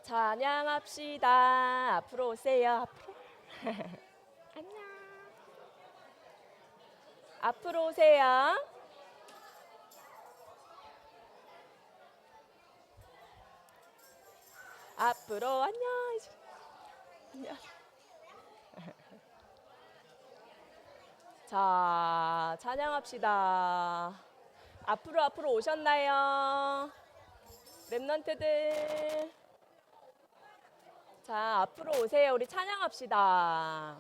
찬양합시다. 앞으로 오세요. 앞으로. 안녕. 앞으로 오세요. 앞으로 안녕. 안녕. 자, 찬양합시다. 앞으로 오셨나요? 랩런트들. 자, 앞으로 오세요. 우리 찬양합시다.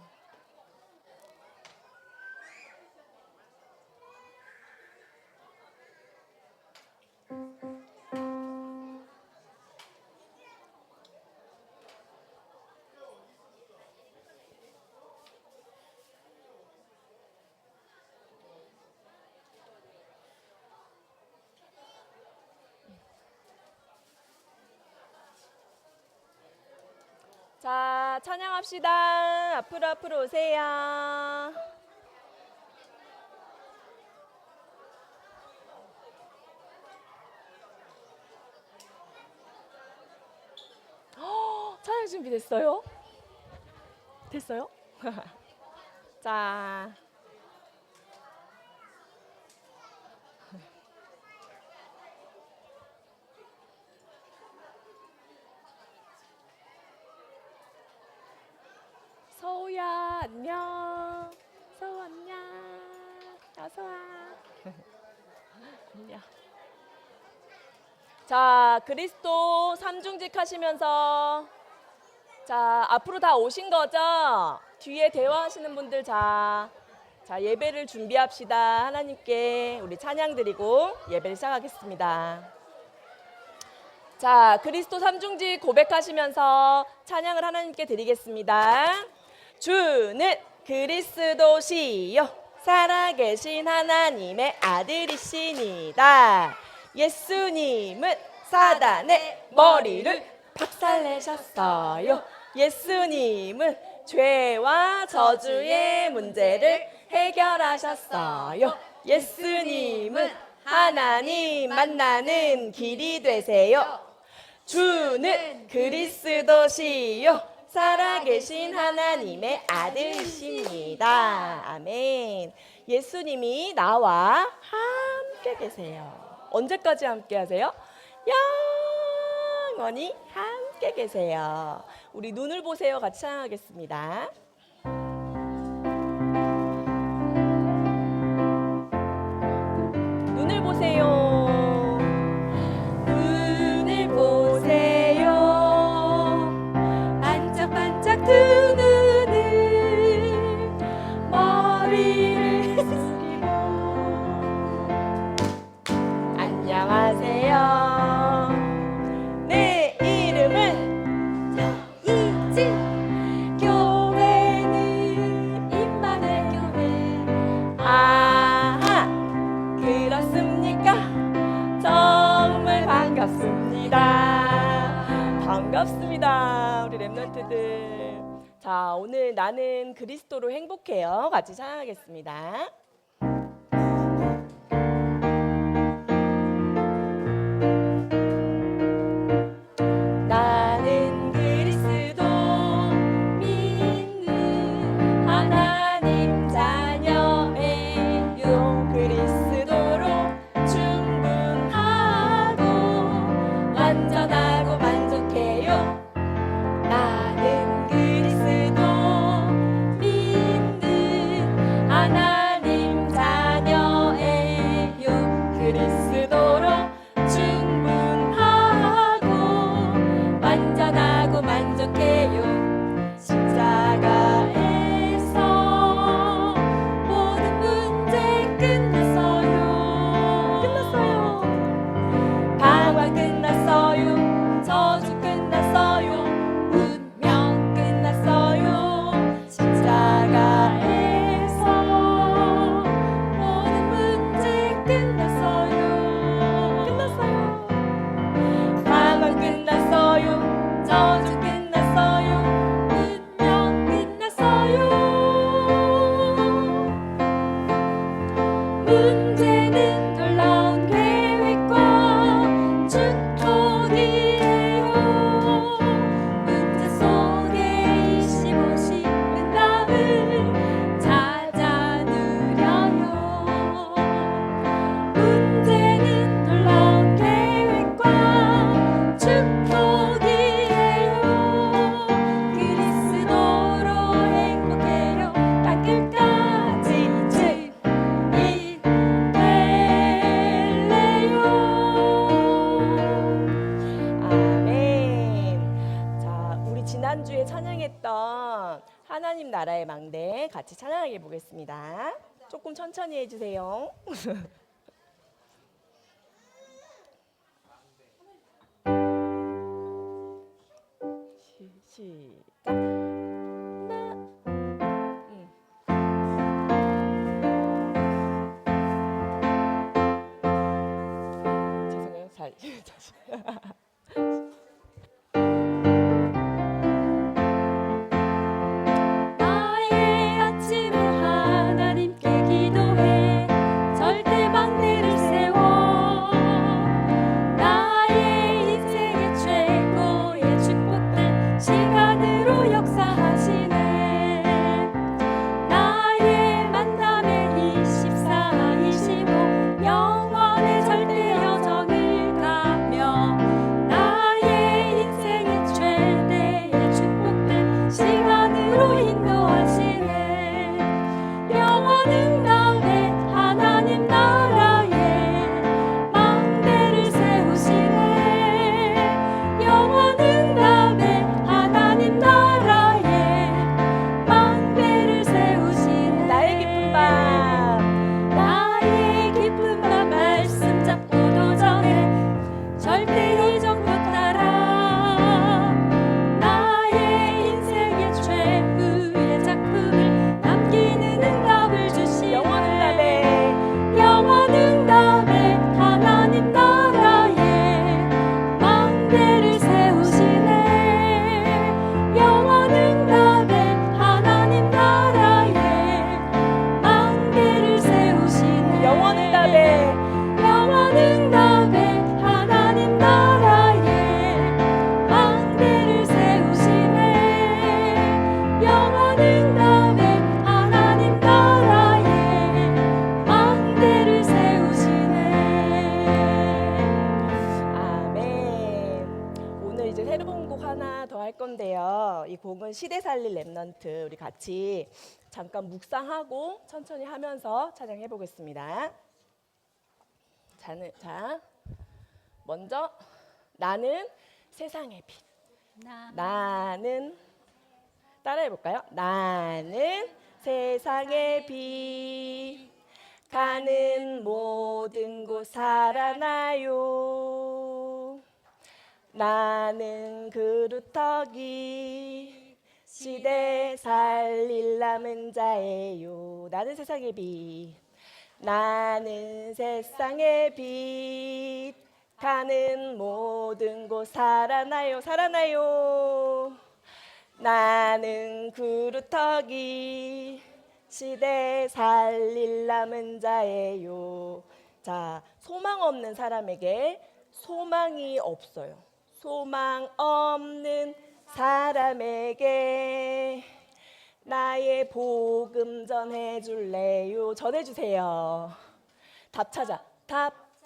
자, 찬양합시다. 앞으로 오세요. 찬양 준비됐어요? 됐어요? 자, 서우야 안녕. 서우 안녕. 어서와. 안녕. 자, 그리스도 삼중직 하시면서 자, 앞으로 다 오신 거죠? 뒤에 대화하시는 분들 자 예배를 준비합시다. 하나님께 우리 찬양 드리고 예배를 시작하겠습니다. 자, 그리스도 삼중직 고백하시면서 찬양을 하나님께 드리겠습니다. 주는 그리스도시요 살아계신 하나님의 아들이시니다. 예수님은 사단의 머리를 박살내셨어요. 예수님은 죄와 저주의 문제를 해결하셨어요. 예수님은 하나님 만나는 길이 되세요. 주는 그리스도시요 살아계신 하나님의 아들이십니다. 아멘. 예수님이 나와 함께 계세요. 언제까지 함께 하세요? 영원히 함께 계세요. 우리 눈을 보세요. 같이 찬양하겠습니다. 눈을 보세요. 눈을 보세요. 반짝반짝 두 눈을 머리를 숙이고 안녕하세요. 내 이름은 이지 교회는 임마누엘 교회. 아하 그렇습니까? 정말 반갑습니다. 반갑습니다. 우리 랩런트들. 자, 오늘 나는 그리스도로 행복해요. 같이 찬양하겠습니다. 나는 그리스도 믿는 하나님 자녀예요. 그리스도로 충분하고 완전하고 만족해요. 나는 그리스도 믿는 하나님 자녀예요. 그리스도로 충분하고 완전하고 만족해요. 십자가에서 모든 문제 끝났어요. 방황 끝났어요. 저주 끝났어요. 운명 끝났어요. 십자가에서 모든 문제 끝났어요. 방황 끝났어요. 저주 끝났어요. 운명 끝났어요. 문제는 놀라운 계획과 축복이에요. 지난주에 찬양했던 하나님 나라의 망대 같이 찬양해 보겠습니다. 조금 천천히 해주세요. 시작. 죄송해요. 다시. 나의 아침은 하나님께 기도해 절대 망대를 세워 나의 인생의 최고의 축복된 시간으로 역사하시네 나의 만남의 24, 25 영원의 절대 여정을 가며 나의 인생의 최대의 축복된 시간으로 인도하시네 영원은 가운데 하나님 나라에 망대를 세우시네 영원은 가운데 하나님 나라에 망대를 세우시네 나의 기쁜 밤 말씀 잡고도 전해 절대 이정도 따라 나의 인생의 최후의 작품을 남기는 응답을 주시네 영원은 답에 하나님 나라에 망대를 세우시네 영원은 답에 하나님 나라에 망대를 세우시네 영원은 답에 영원은 답에 하나님 나라에 망대를 세우시네 영원은 답에 하나님 나라에 망대를 세우시네 아멘. 오늘 이제 새로운 곡 하나 더 할 건데요. 이 곡은 시대 살릴 랩넌트 우리 같이 잠깐 묵상하고 천천히 하면서 찬양해 보겠습니다. 자, 먼저 나는 세상의 빛. 나는 따라해 볼까요? 나는 세상의 빛. 가는 모든 곳 살아나요. 나는 그루터기 시대 살릴 남은 자예요. 나는 세상의 빛. 나는 세상의 빛. 가는 모든 곳 살아나요. 나는 그루터기 시대 살릴 남은 자예요. 자, 소망 없는 사람에게 소망이 없어요. 소망 없는 사람에게 나의 복음 전해줄래요. 전해주세요. 답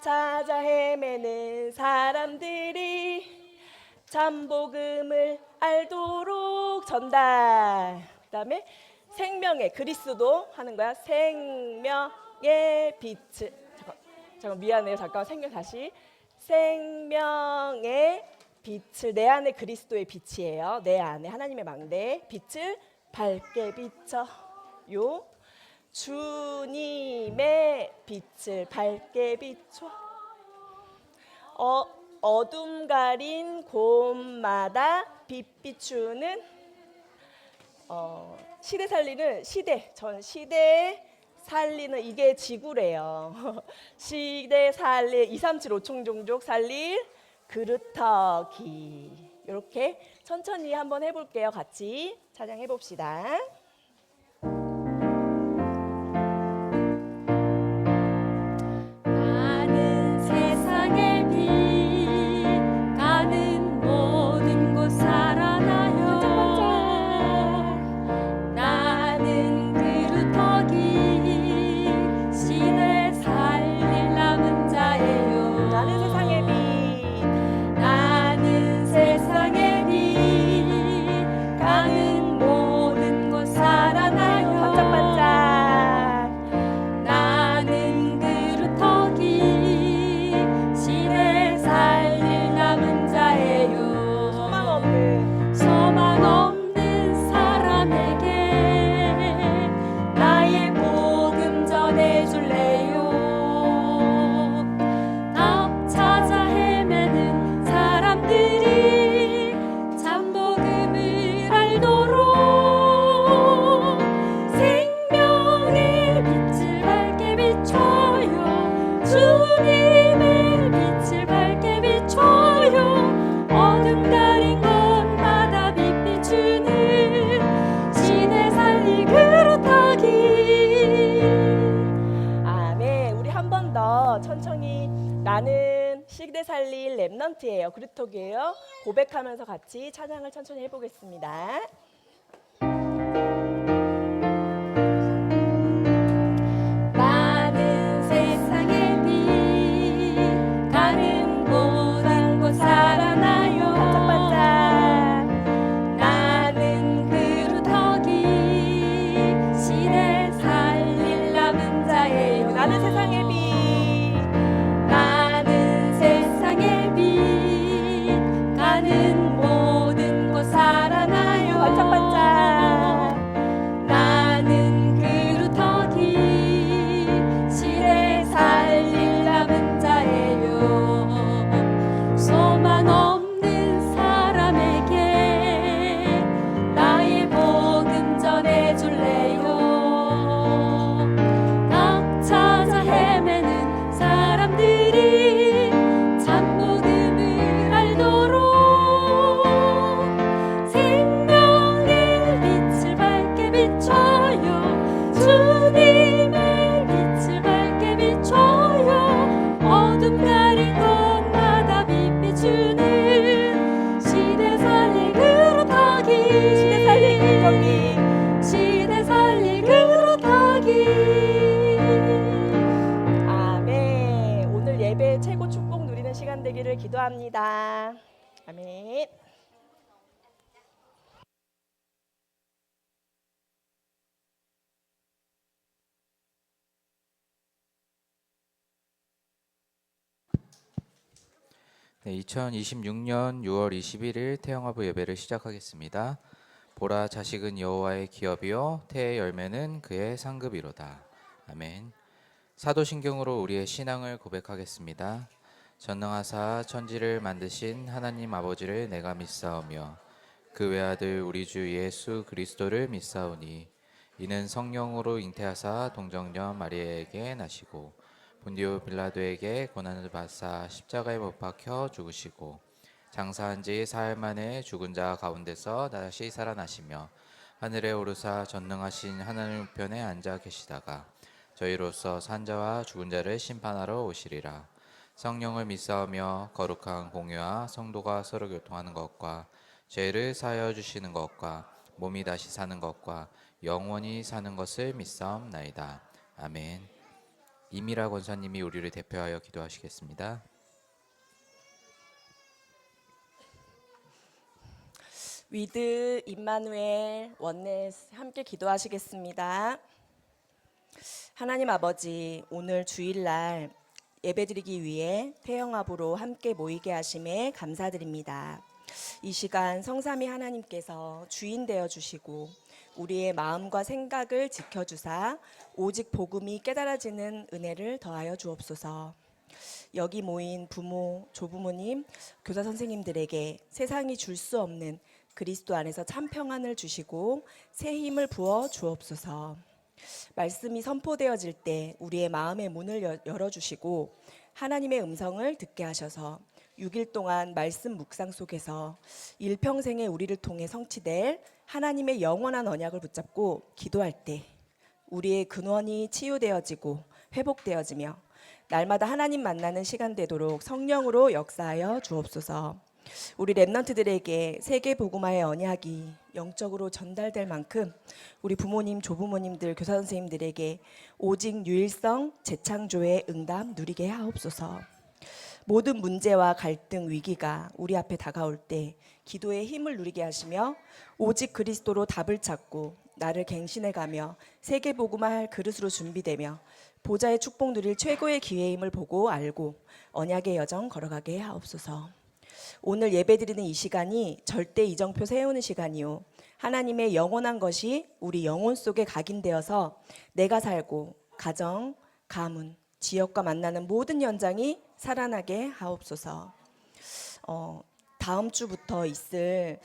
찾아 헤매는 사람들이 참복음을 알도록 전달. 그 다음에 생명의 그리스도 하는 거야. 생명의 빛을 잠깐 미안해요. 잠깐 다시 생명의 빛을 내 안에 그리스도의 빛이에요. 내 안에 하나님의 망대 빛을 밝게 비춰요. 주님의 빛을 밝게 비춰. 어둠 가린 곳마다 빛 비추는 시대 살리는 전 시대 살리는 이게 지구래요. 시대 살릴 2, 3, 7, 5총 종족 살릴 그루터기. 이렇게 천천히 한번 해볼게요. 같이 찬양해 봅시다. 나는 세상의 빛 가는 모든 곳 살아나요 나는 그루터기 시대 살릴 남은 자예요 나는 세상의 빛. 나는 세상의 빛 가는 모든 곳 시대 살릴 랩넌트예요. 그루톡이에요. 고백하면서 같이 찬양을 천천히 해보겠습니다. 나는 세상의 빛 가는 곳 한 곳 살아나요. 반짝반짝. 나는 그루터기 시대 살릴 남은 자예요. 나는 세상의 빛. 나는 세상의 빛 가는 모든 곳 살아나요. 반짝반짝. 나는 그루터기 시대 살릴 남은 자예요. 소망 없는 사람에게 나의 복음 전해줄래요. 각 찾아 헤매는 사람들이 참 복음을 알도록 생명의 빛을 밝게 비춰요. 주님의 빛을 밝게 비춰요. 어둠 가린 곳마다 빛 비추는 시대 살릴 그루터기. 시대 살릴 그루터기. 시대 살릴 그루터기. 아멘. 오늘 예배 최고 축복 누리는 시간 되기를 기도합니다. 아멘. 네, 2026년 6월 21일 태영아부 예배를 시작하겠습니다. 보라, 자식은 여호와의 기업이요 태의 열매는 그의 상급이로다. 아멘. 사도신경으로 우리의 신앙을 고백하겠습니다. 전능하사 천지를 만드신 하나님 아버지를 내가 믿사오며 그 외아들 우리 주 예수 그리스도를 믿사오니 이는 성령으로 잉태하사 동정녀 마리아에게 나시고 본디오 빌라도에게 고난을 받사 십자가에 못 박혀 죽으시고 장사한 지 사흘 만에 죽은 자 가운데서 다시 살아나시며 하늘에 오르사 전능하신 하나님 우편에 앉아 계시다가 저희로서 산자와 죽은 자를 심판하러 오시리라. 성령을 믿사오며 거룩한 공유와 성도가 서로 교통하는 것과 죄를 사하여 주시는 것과 몸이 다시 사는 것과 영원히 사는 것을 믿사옵나이다. 아멘. 이미라 권사님이 우리를 대표하여 기도하시겠습니다. 위드, 임마누엘, 원네스 함께 기도하시겠습니다. 하나님 아버지, 오늘 주일날 예배드리기 위해 태영아부로 함께 모이게 하심에 감사드립니다. 이 시간 성삼위 하나님께서 주인 되어 주시고 우리의 마음과 생각을 지켜주사 오직 복음이 깨달아지는 은혜를 더하여 주옵소서. 여기 모인 부모, 조부모님, 교사 선생님들에게 세상이 줄 수 없는 그리스도 안에서 참 평안을 주시고 새 힘을 부어 주옵소서. 말씀이 선포되어질 때 우리의 마음의 문을 열어주시고 하나님의 음성을 듣게 하셔서 6일 동안 말씀 묵상 속에서 일평생에 우리를 통해 성취될 하나님의 영원한 언약을 붙잡고 기도할 때 우리의 근원이 치유되어지고 회복되어지며 날마다 하나님 만나는 시간 되도록 성령으로 역사하여 주옵소서. 우리 랩넌트들에게 세계 복음화의 언약이 영적으로 전달될 만큼 우리 부모님, 조부모님들, 교사 선생님들에게 오직 유일성 재창조의 응답 누리게 하옵소서. 모든 문제와 갈등, 위기가 우리 앞에 다가올 때 기도의 힘을 누리게 하시며 오직 그리스도로 답을 찾고 나를 갱신해가며 세계 복음화할 그릇으로 준비되며 보좌의 축복 누릴 최고의 기회임을 보고 알고 언약의 여정 걸어가게 하옵소서. 오늘 예배드리는 이 시간이 절대 이정표 세우는 시간이요 하나님의 영원한 것이 우리 영혼 속에 각인되어서 내가 살고 가정, 가문, 지역과 만나는 모든 현장이 살아나게 하옵소서. 다음 주부터 있을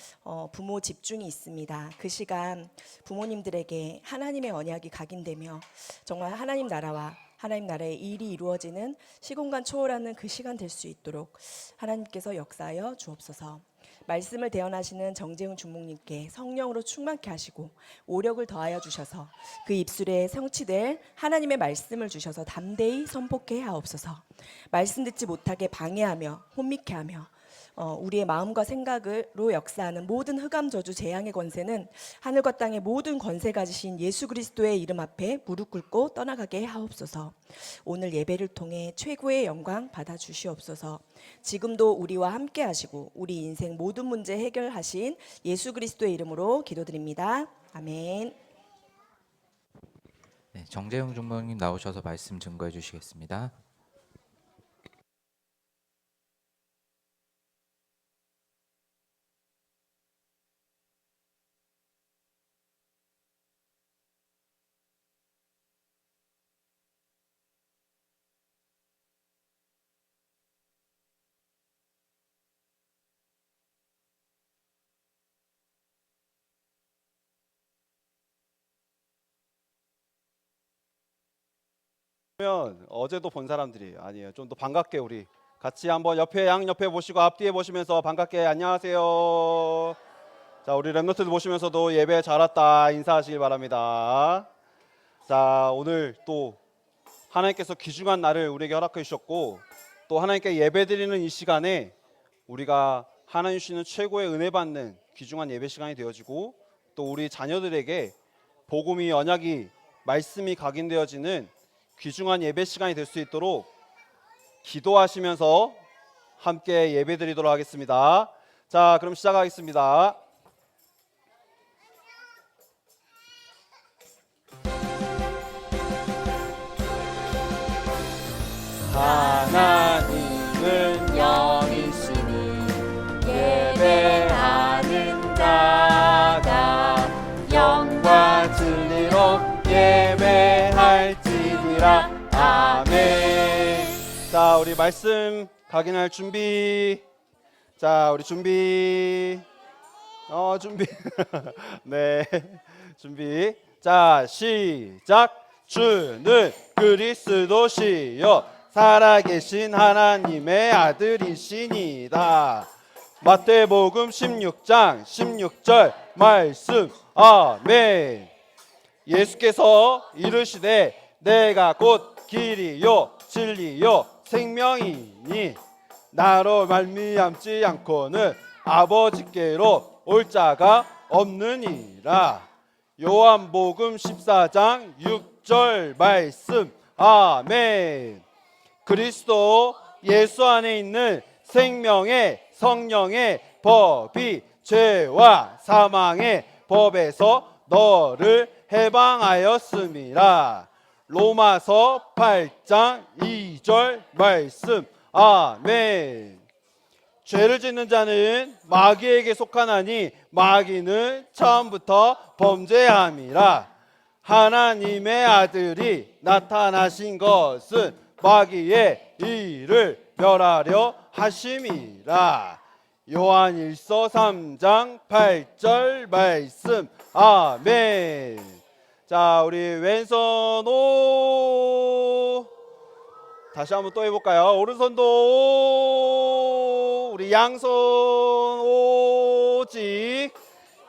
부모 집중이 있습니다. 그 시간 부모님들에게 하나님의 언약이 각인되며 정말 하나님 나라와 하나님 나라의 일이 이루어지는 시공간 초월하는 그 시간 될 수 있도록 하나님께서 역사하여 주옵소서. 말씀을 대언하시는 정재훈 주목님께 성령으로 충만케 하시고 오력을 더하여 주셔서 그 입술에 성취될 하나님의 말씀을 주셔서 담대히 선포케 하옵소서. 말씀 듣지 못하게 방해하며 혼미케 하며 우리의 마음과 생각으로 역사하는 모든 흑암 저주 재앙의 권세는 하늘과 땅의 모든 권세 가지신 예수 그리스도의 이름 앞에 무릎 꿇고 떠나가게 하옵소서. 오늘 예배를 통해 최고의 영광 받아 주시옵소서. 지금도 우리와 함께 하시고 우리 인생 모든 문제 해결하신 예수 그리스도의 이름으로 기도드립니다. 아멘. 네, 정재용 중목님 나오셔서 말씀 증거해 주시겠습니다. 그러면 어제도 본 사람들이 아니에요. 좀 더 반갑게 우리 같이 한번 옆에 양옆에 보시고 앞뒤에 보시면서 반갑게 안녕하세요. 자, 우리 랩노트들 보시면서도 예배 잘 왔다 인사하시길 바랍니다. 자, 오늘 또 하나님께서 귀중한 날을 우리에게 허락해 주셨고 또 하나님께 예배드리는 이 시간에 우리가 하나님 주시는 최고의 은혜 받는 귀중한 예배 시간이 되어지고 또 우리 자녀들에게 복음이 언약이 말씀이 각인되어지는 귀중한 예배 시간이 될 수 있도록 기도하시면서 함께 예배드리도록 하겠습니다. 자, 그럼 시작하겠습니다. 하나님은 영이시니 예배하는 자가 영과 진리로 예배할지니라. 아멘. 자, 우리 말씀 각인할 준비. 자, 우리 준비. 네, 준비. 자, 시작. 주는 그리스도시요 살아계신 하나님의 아들이시니다. 마태복음 16장 16절 말씀. 아멘. 예수께서 이르시되 내가 곧 길이요 진리요 생명이니 나로 말미암지 않고는 아버지께로 올 자가 없느니라. 요한복음 14장 6절 말씀. 아멘. 그리스도 예수 안에 있는 생명의 성령의 법이 죄와 사망의 법에서 너를 해방하였음이라. 로마서 8장 2절 말씀. 아멘. 죄를 짓는 자는 마귀에게 속하나니 마귀는 처음부터 범죄함이라. 하나님의 아들이 나타나신 것은 마귀의 일을 멸하려 하심이라. 요한일서 3장 8절 말씀. 아멘. 자, 우리 왼손 오. 다시 한번 또 해볼까요? 오른손도 오. 우리 양손 오직.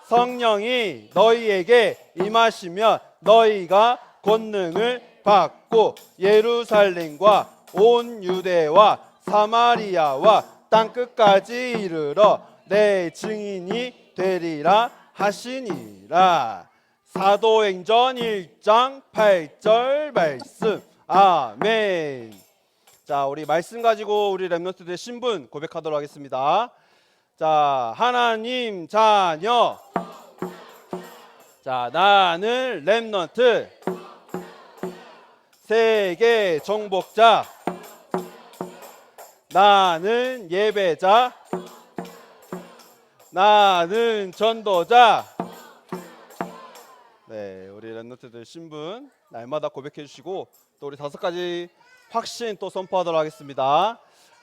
성령이 너희에게 임하시면 너희가 권능을 받고 예루살렘과 온 유대와 사마리아와 땅끝까지 이르러 내 증인이 되리라 하시니라. 사도행전 1장 8절 말씀. 아멘. 자, 우리 말씀 가지고 우리 랩노트들의 신분 고백하도록 하겠습니다. 자, 하나님 자녀. 자, 나는 랩노트 세계 정복자. 나는 예배자. 나는 전도자. 네, 우리 랩노트들 신분 날마다 고백해 주시고 또 우리 5가지 확신 또 선포하도록 하겠습니다.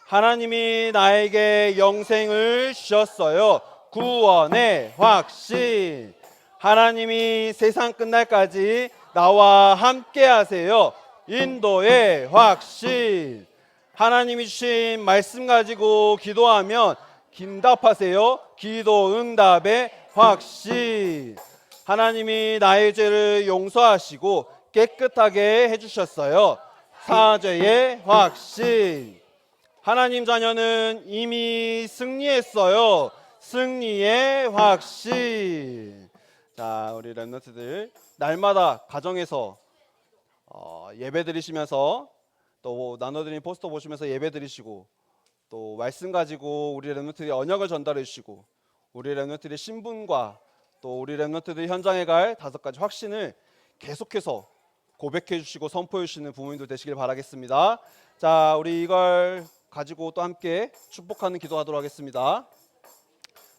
하나님이 나에게 영생을 주셨어요. 구원의 확신. 하나님이 세상 끝날까지 나와 함께 하세요. 인도의 확신. 하나님이 주신 말씀 가지고 기도하면 긴답하세요. 기도 응답의 확신. 하나님이 나의 죄를 용서하시고 깨끗하게 해주셨어요. 사죄의 확신. 하나님 자녀는 이미 승리했어요. 승리의 확신. 자, 우리 렘넌트들 날마다 가정에서 예배 드리시면서 또 나눠드린 포스터 보시면서 예배 드리시고 또 말씀 가지고 우리 렘넌트들이 언약을 전달해 주시고 우리 렘넌트들의 신분과 또 우리 렘넌트들이 현장에 갈 5가지 확신을 계속해서 고백해 주시고 선포해 주시는 부모님들 되시길 바라겠습니다. 자, 우리 이걸 가지고 또 함께 축복하는 기도하도록 하겠습니다.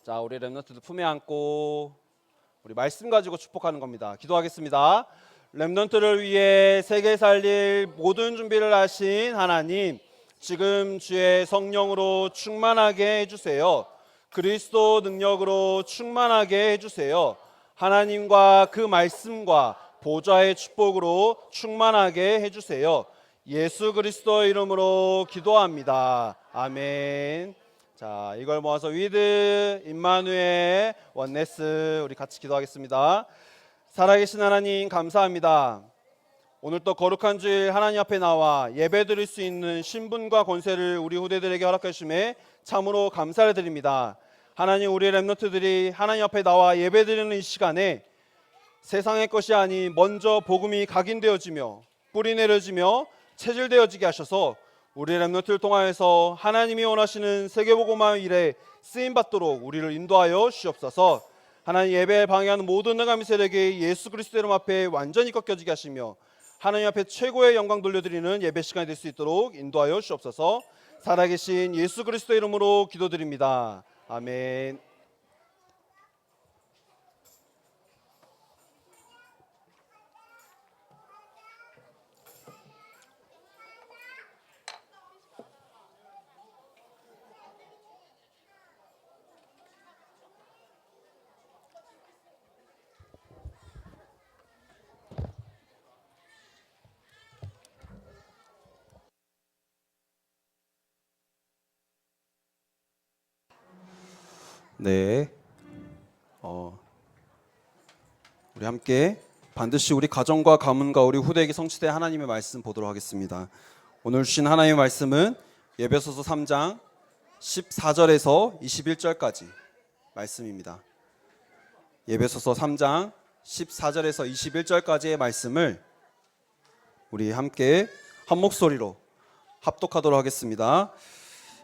자, 우리 렘넌트들 품에 안고 우리 말씀 가지고 축복하는 겁니다. 기도하겠습니다. 렘넌트를 위해 세계 살릴 모든 준비를 하신 하나님, 지금 주의 성령으로 충만하게 해주세요. 그리스도 능력으로 충만하게 해주세요. 하나님과 그 말씀과 보좌의 축복으로 충만하게 해주세요. 예수 그리스도의 이름으로 기도합니다. 아멘. 자, 이걸 모아서 위드 임마누엘 원네스 우리 같이 기도하겠습니다. 살아계신 하나님 감사합니다. 오늘 또 거룩한 주일 하나님 앞에 나와 예배드릴 수 있는 신분과 권세를 우리 후대들에게 허락해 주심에 참으로 감사를 드립니다. 하나님, 우리 렘넌트들이 하나님 앞에 나와 예배드리는 이 시간에 세상의 것이 아닌 먼저 복음이 각인되어지며 뿌리 내려지며 체질되어지게 하셔서 우리 렘넌트를 통하여서 하나님이 원하시는 세계복음화 일에 쓰임받도록 우리를 인도하여 주시옵소서. 하나님, 예배에 방해하는 모든 내감의 세력이 예수 그리스도 이름 앞에 완전히 꺾여지게 하시며 하나님 앞에 최고의 영광 돌려드리는 예배 시간이 될 수 있도록 인도하여 주옵소서. 살아계신 예수 그리스도 이름으로 기도드립니다. 아멘. 네. 우리 함께 반드시 우리 가정과 가문과 우리 후대에게 성취될 하나님의 말씀 보도록 하겠습니다. 오늘 주신 하나님의 말씀은 에베소서 3장 14절에서 21절까지 말씀입니다. 에베소서 3장 14절에서 21절까지의 말씀을 우리 함께 한 목소리로 합독하도록 하겠습니다.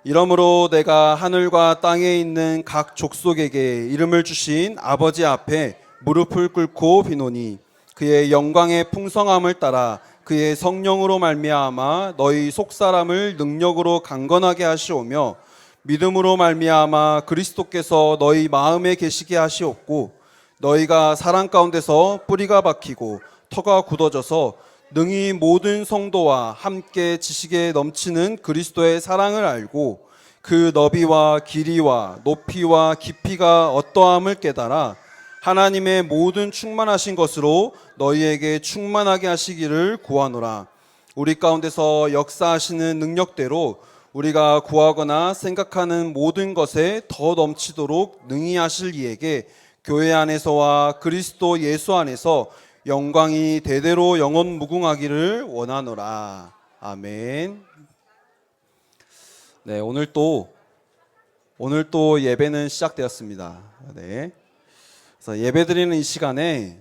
이러므로 내가 하늘과 땅에 있는 각 족속에게 이름을 주신 아버지 앞에 무릎을 꿇고 비노니 그의 영광의 풍성함을 따라 그의 성령으로 말미암아 너희 속사람을 능력으로 강건하게 하시오며 믿음으로 말미암아 그리스도께서 너희 마음에 계시게 하시옵고 너희가 사랑 가운데서 뿌리가 박히고 터가 굳어져서 능히 모든 성도와 함께 지식에 넘치는 그리스도의 사랑을 알고 그 너비와 길이와 높이와 깊이가 어떠함을 깨달아 하나님의 모든 충만하신 것으로 너희에게 충만하게 하시기를 구하노라. 우리 가운데서 역사하시는 능력대로 우리가 구하거나 생각하는 모든 것에 더 넘치도록 능히 하실 이에게 교회 안에서와 그리스도 예수 안에서 영광이 대대로 영원 무궁하기를 원하노라. 아멘. 네, 오늘 또 예배는 시작되었습니다. 네. 그래서 예배드리는 이 시간에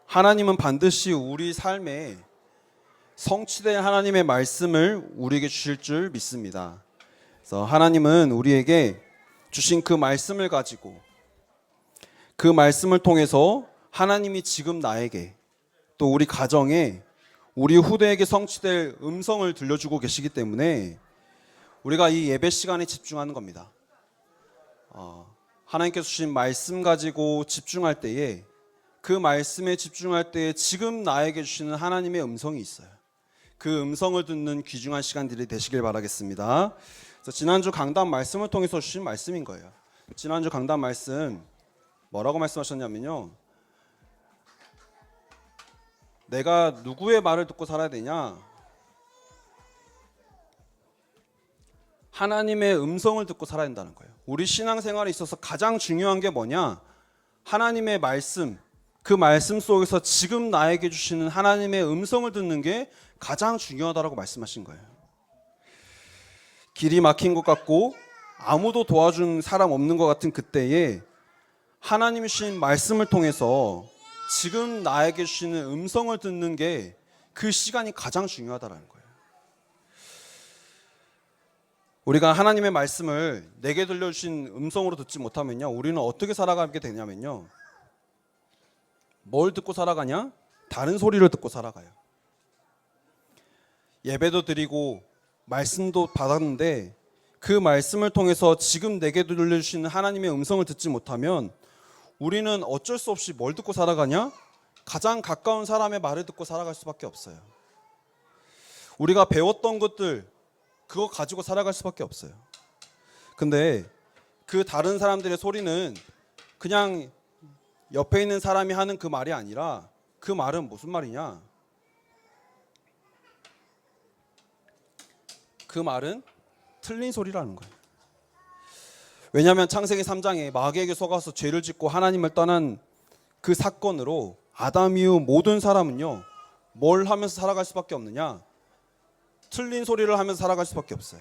하나님은 반드시 우리 삶에 성취된 하나님의 말씀을 우리에게 주실 줄 믿습니다. 그래서 하나님은 우리에게 주신 그 말씀을 가지고 그 말씀을 통해서 하나님이 지금 나에게 또 우리 가정에 우리 후대에게 성취될 음성을 들려주고 계시기 때문에 우리가 이 예배 시간에 집중하는 겁니다. 하나님께서 주신 말씀 가지고 집중할 때에 그 말씀에 집중할 때에 지금 나에게 주시는 하나님의 음성이 있어요. 그 음성을 듣는 귀중한 시간들이 되시길 바라겠습니다. 그래서 지난주 강단 말씀을 통해서 주신 말씀인 거예요. 지난주 강단 말씀 뭐라고 말씀하셨냐면요, 내가 누구의 말을 듣고 살아야 되냐? 하나님의 음성을 듣고 살아야 된다는 거예요. 우리 신앙생활에 있어서 가장 중요한 게 뭐냐? 하나님의 말씀, 그 말씀 속에서 지금 나에게 주시는 하나님의 음성을 듣는 게 가장 중요하다고 말씀하신 거예요. 길이 막힌 것 같고 아무도 도와준 사람 없는 것 같은 그때에 하나님이 주신 말씀을 통해서 지금 나에게 주시는 음성을 듣는 게 그 시간이 가장 중요하다는 거예요. 우리가 하나님의 말씀을 내게 들려주신 음성으로 듣지 못하면요, 우리는 어떻게 살아가게 되냐면요, 뭘 듣고 살아가냐? 다른 소리를 듣고 살아가요. 예배도 드리고 말씀도 받았는데 그 말씀을 통해서 지금 내게 들려주시는 하나님의 음성을 듣지 못하면 우리는 어쩔 수 없이 뭘 듣고 살아가냐? 가장 가까운 사람의 말을 듣고 살아갈 수밖에 없어요. 우리가 배웠던 것들, 그거 가지고 살아갈 수밖에 없어요. 근데 그 다른 사람들의 소리는 그냥 옆에 있는 사람이 하는 그 말이 아니라 그 말은 무슨 말이냐? 그 말은 틀린 소리라는 거예요. 왜냐하면 창세기 3장에 마귀에게 속아서 죄를 짓고 하나님을 떠난 그 사건으로 아담 이후 모든 사람은요, 뭘 하면서 살아갈 수밖에 없느냐? 틀린 소리를 하면서 살아갈 수밖에 없어요.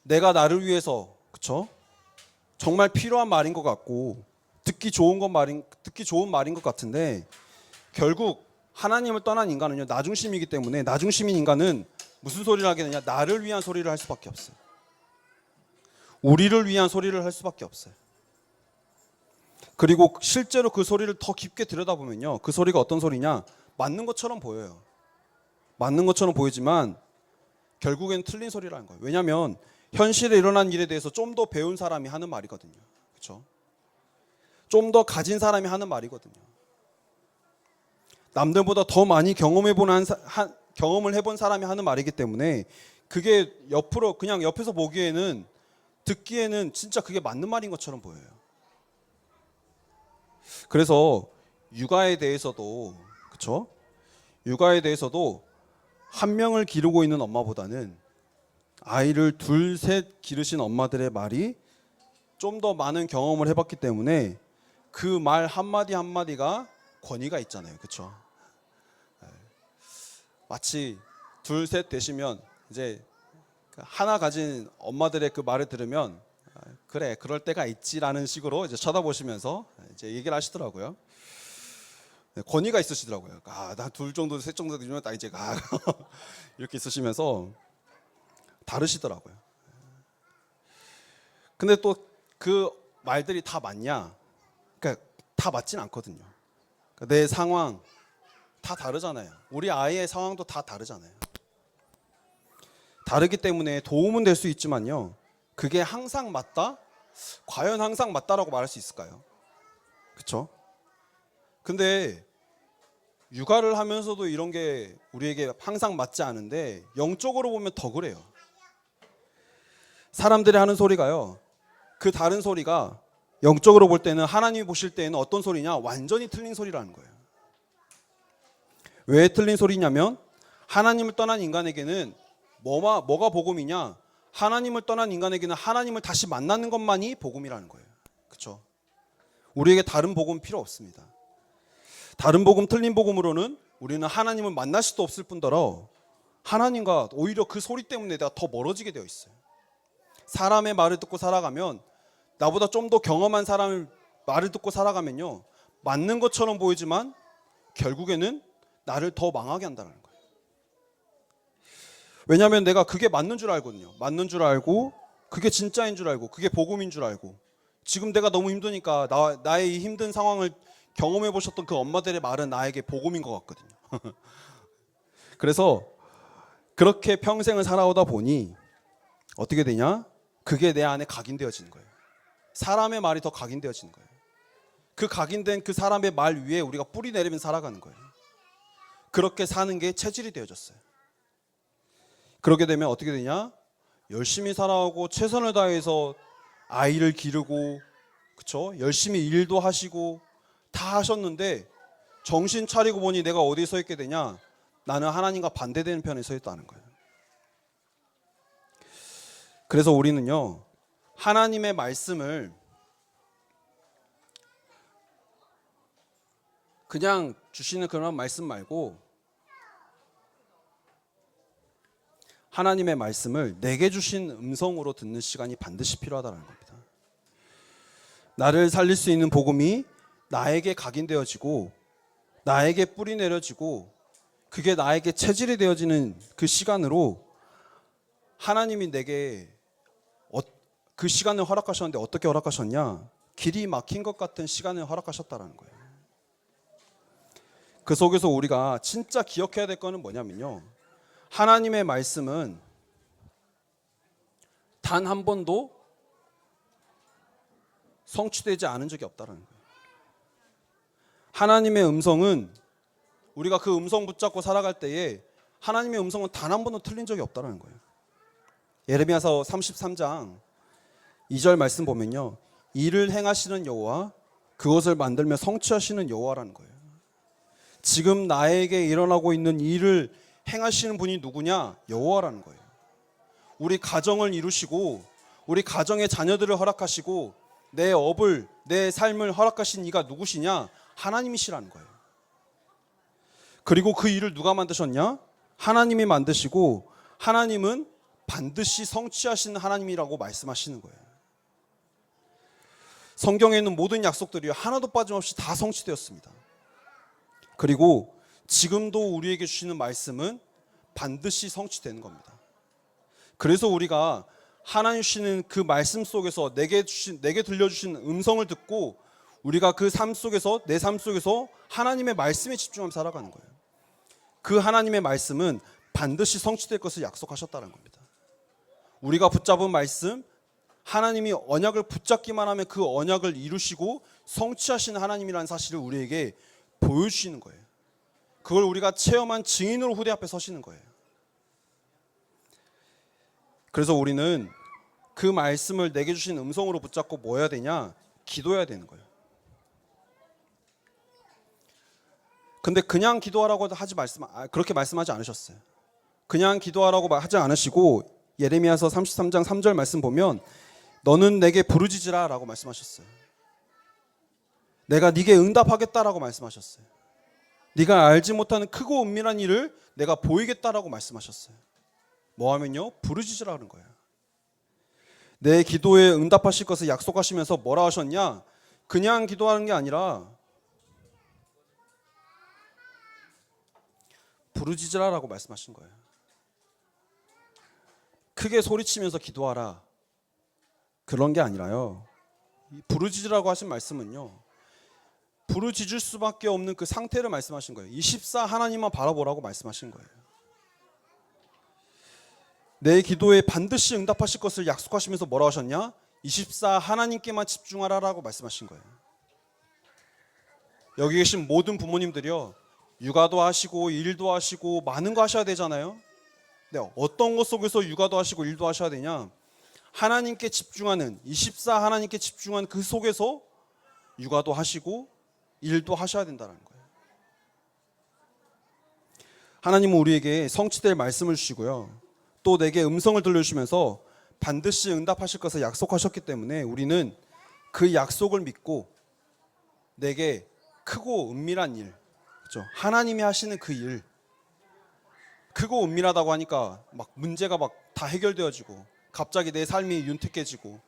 내가 나를 위해서, 그쵸? 정말 필요한 말인 것 같고 듣기 좋은 말인 것 같은데 결국 하나님을 떠난 인간은요, 나중심이기 때문에 나중심인 인간은 무슨 소리를 하게 되냐? 나를 위한 소리를 할 수밖에 없어요. 우리를 위한 소리를 할 수밖에 없어요. 그리고 실제로 그 소리를 더 깊게 들여다보면요, 그 소리가 어떤 소리냐? 맞는 것처럼 보여요. 맞는 것처럼 보이지만 결국엔 틀린 소리라는 거예요. 왜냐하면 현실에 일어난 일에 대해서 좀 더 배운 사람이 하는 말이거든요. 그렇죠? 좀 더 가진 사람이 하는 말이거든요. 남들보다 더 많이 경험을 해본 사람이 하는 말이기 때문에 그게 옆으로 그냥 옆에서 보기에는, 듣기에는 진짜 그게 맞는 말인 것처럼 보여요. 그래서 육아에 대해서도, 그렇죠? 육아에 대해서도 한 명을 기르고 있는 엄마보다는 아이를 둘, 셋 기르신 엄마들의 말이 좀 더 많은 경험을 해봤기 때문에 그 말 한마디 한마디가 권위가 있잖아요. 그렇죠? 마치 둘, 셋 되시면 이제 하나 가진 엄마들의 그 말을 들으면 그래, 그럴 때가 있지라는 식으로 이제 쳐다보시면서 이제 얘기를 하시더라고요. 권위가 있으시더라고요. 나 둘 정도, 셋 정도 되면 나 이제 이렇게 있으시면서 다르시더라고요. 근데 또 그 말들이 다 맞냐? 그러니까 다 맞진 않거든요. 그러니까 내 상황 다 다르잖아요. 우리 아이의 상황도 다 다르잖아요. 다르기 때문에 도움은 될 수 있지만요, 그게 항상 맞다? 과연 항상 맞다라고 말할 수 있을까요? 그렇죠? 근데 육아를 하면서도 이런 게 우리에게 항상 맞지 않은데 영적으로 보면 더 그래요. 사람들이 하는 소리가요, 그 다른 소리가 영적으로 볼 때는, 하나님이 보실 때는 어떤 소리냐? 완전히 틀린 소리라는 거예요. 왜 틀린 소리냐면 하나님을 떠난 인간에게는 뭐가 복음이냐? 하나님을 떠난 인간에게는 하나님을 다시 만나는 것만이 복음이라는 거예요. 그렇죠? 우리에게 다른 복음 필요 없습니다. 다른 복음, 틀린 복음으로는 우리는 하나님을 만날 수도 없을 뿐더러 하나님과 오히려 그 소리 때문에 내가 더 멀어지게 되어 있어요. 사람의 말을 듣고 살아가면, 나보다 좀 더 경험한 사람의 말을 듣고 살아가면요, 맞는 것처럼 보이지만 결국에는 나를 더 망하게 한다는 거예요. 왜냐하면 내가 그게 맞는 줄 알거든요. 맞는 줄 알고, 그게 진짜인 줄 알고, 그게 복음인 줄 알고, 지금 내가 너무 힘드니까 나의 이 힘든 상황을 경험해 보셨던 그 엄마들의 말은 나에게 복음인 것 같거든요. 그래서 그렇게 평생을 살아오다 보니 어떻게 되냐? 그게 내 안에 각인되어지는 거예요. 사람의 말이 더 각인되어지는 거예요. 그 각인된 그 사람의 말 위에 우리가 뿌리 내리면서 살아가는 거예요. 그렇게 사는 게 체질이 되어졌어요. 그렇게 되면 어떻게 되냐? 열심히 살아오고 최선을 다해서 아이를 기르고, 그렇죠? 열심히 일도 하시고 다 하셨는데 정신 차리고 보니 내가 어디에 서 있게 되냐? 나는 하나님과 반대되는 편에 서 있다는 거예요. 그래서 우리는요, 하나님의 말씀을 그냥 주시는 그런 말씀 말고 하나님의 말씀을 내게 주신 음성으로 듣는 시간이 반드시 필요하다는 겁니다. 나를 살릴 수 있는 복음이 나에게 각인되어지고 나에게 뿌리 내려지고 그게 나에게 체질이 되어지는 그 시간으로 하나님이 내게 그 시간을 허락하셨는데 어떻게 허락하셨냐? 길이 막힌 것 같은 시간을 허락하셨다는 거예요. 그 속에서 우리가 진짜 기억해야 될 거는 뭐냐면요, 하나님의 말씀은 단 한 번도 성취되지 않은 적이 없다는 거예요. 하나님의 음성은 우리가 그 음성 붙잡고 살아갈 때에 하나님의 음성은 단 한 번도 틀린 적이 없다는 거예요. 예레미야서 33장 2절 말씀 보면요, 일을 행하시는 여호와, 그것을 만들며 성취하시는 여호와라는 거예요. 지금 나에게 일어나고 있는 일을 행하시는 분이 누구냐? 여호와라는 거예요. 우리 가정을 이루시고 우리 가정의 자녀들을 허락하시고 내 업을, 내 삶을 허락하신 이가 누구시냐? 하나님이시라는 거예요. 그리고 그 일을 누가 만드셨냐? 하나님이 만드시고 하나님은 반드시 성취하시는 하나님이라고 말씀하시는 거예요. 성경에 있는 모든 약속들이 하나도 빠짐없이 다 성취되었습니다. 그리고 지금도 우리에게 주시는 말씀은 반드시 성취되는 겁니다. 그래서 우리가 하나님 주시는 그 말씀 속에서 내게 들려주신 음성을 듣고 우리가 그 삶 속에서, 내 삶 속에서 하나님의 말씀에 집중하며 살아가는 거예요. 그 하나님의 말씀은 반드시 성취될 것을 약속하셨다는 겁니다. 우리가 붙잡은 말씀, 하나님이 언약을 붙잡기만 하면 그 언약을 이루시고 성취하시는 하나님이라는 사실을 우리에게 보여주시는 거예요. 그걸 우리가 체험한 증인으로 후대 앞에 서시는 거예요. 그래서 우리는 그 말씀을 내게 주신 음성으로 붙잡고 뭐 해야 되냐? 기도해야 되는 거예요. 근데 그냥 기도하라고 그렇게 말씀하지 않으셨어요. 그냥 기도하라고 하지 않으시고 예레미야서 33장 3절 말씀 보면 너는 내게 부르짖으라 라고 말씀하셨어요. 내가 네게 응답하겠다라고 말씀하셨어요. 네가 알지 못하는 크고 은밀한 일을 내가 보이겠다라고 말씀하셨어요. 뭐 하면요? 부르짖으라는 거예요. 내 기도에 응답하실 것을 약속하시면서 뭐라 하셨냐? 그냥 기도하는 게 아니라 부르짖으라라고 말씀하신 거예요. 크게 소리치면서 기도하라, 그런 게 아니라요, 부르짖으라고 하신 말씀은요, 부르짖을 수밖에 없는 그 상태를 말씀하신 거예요. 24 하나님만 바라보라고 말씀하신 거예요. 내 기도에 반드시 응답하실 것을 약속하시면서 뭐라고 하셨냐? 24 하나님께만 집중하라라고 말씀하신 거예요. 여기 계신 모든 부모님들이요, 육아도 하시고 일도 하시고 많은 거 하셔야 되잖아요. 네, 어떤 것 속에서 육아도 하시고 일도 하셔야 되냐? 하나님께 집중하는, 24 하나님께 집중하는 그 속에서 육아도 하시고 일도 하셔야 된다는 거예요. 하나님은 우리에게 성취될 말씀을 주시고요, 또 내게 음성을 들려주시면서 반드시 응답하실 것을 약속하셨기 때문에 우리는 그 약속을 믿고 내게 크고 은밀한 일, 그렇죠? 하나님이 하시는 그 일, 크고 은밀하다고 하니까 막 문제가 막 다 해결되어지고 갑자기 내 삶이 윤택해지고